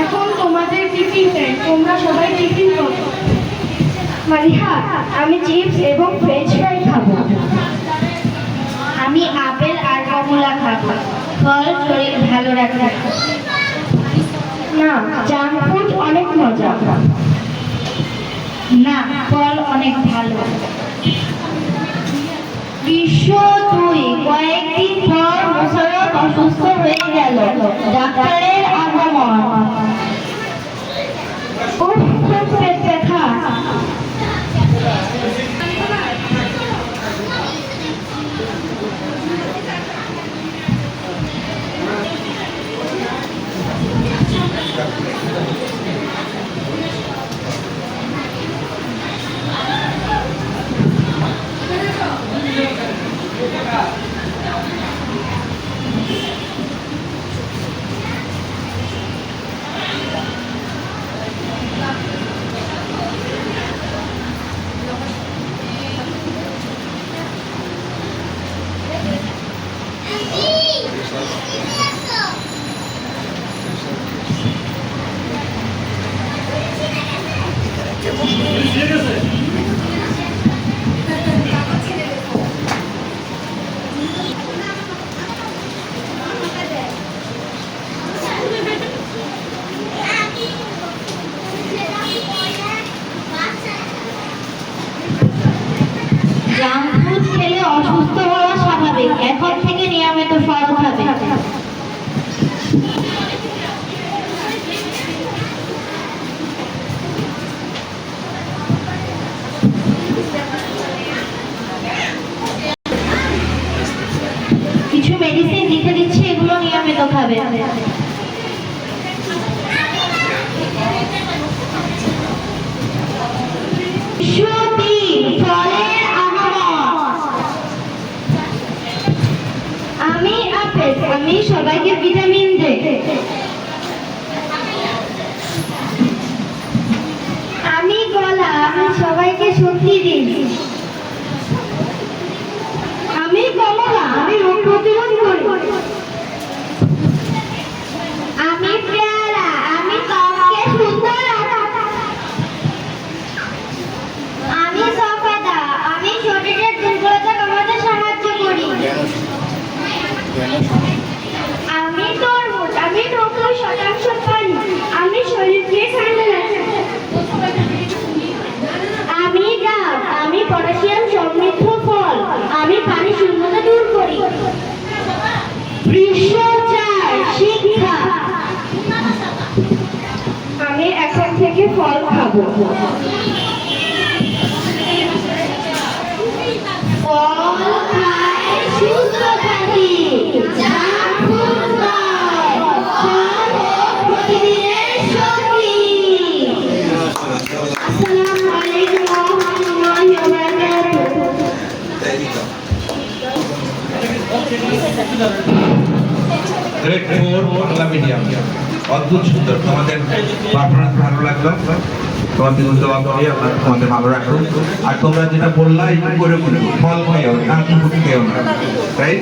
এখন তোমাদের tiffin time, তোমরা সবাই টিফিন করো। মারিহা, আমি চিপস এবং ফ্রেঞ্চ ফ্রাই খাবো। আমি আপেল আর কমলা খাবো, ফল শরীর ভালো রাখে। না, জাঙ্ক ফুড অনেক মজা। না, ফল অনেক ভালো। বিশ্ব 2 কয়েকদিন পর মোশাররফ অসুস্থ হয়ে গেল। ডাক্তারের আগমন। উফ, খুব পেট ব্যথা। জাঙ্ক ফুড খেলে অসুস্থ হওয়া স্বাভাবিক। এখন থেকে নিয়মিত ফল খাবে। কিছু মেডিসিন লিখে দিচ্ছি, এগুলো নিয়মিত খাবে। ফলের আগমন। আমি আপেল, আমি সবাইকে ভিটামিন দেই। আমি কলা, আমি সবাইকে শক্তি দিই। আমি কমলা, আমি রোগ প্রতিরোধ করি। আমি পেয়ারা, আমি ত্বককে সুন্দর রাখি। আমি সফেদা, আমি শরীরের দুর্বলতা কমাতে সাহায্য করি। আমি তরমুজ, আমি 90% পানি, আমি শরীরকে ঠান্ডা রাখি। আমি ডাব, আমি পটাশিয়াম সমৃদ্ধ ফল, আমি পানি শূন্যতা দূর করি। বিশ্ব 4 শিক্ষা। আমি এখন থেকে ফল খাবো। ফল খাই, সুস্থ থাকি। জাঙ্ক ফুড নয়, ফল হোক প্রতিদিনের সঙ্গী। আসসালামু আলাইকুম ওয়া রাহমাতুল্লাহি ওয়া বারাকাতুহু। গ্রেড 4 বাংলা মিডিয়াম, অদ্ভুত সুন্দর। তোমাদের পারফরমেন্স ভালো লাগলো। তোমাদের দোয়া করি আল্লাহ তোমাদের ভালো রাখুন। আর তোমরা যেটা বললা এই করে ফল খেয়েও, জাঙ্ক ফুড খেয়েও না, রাইট?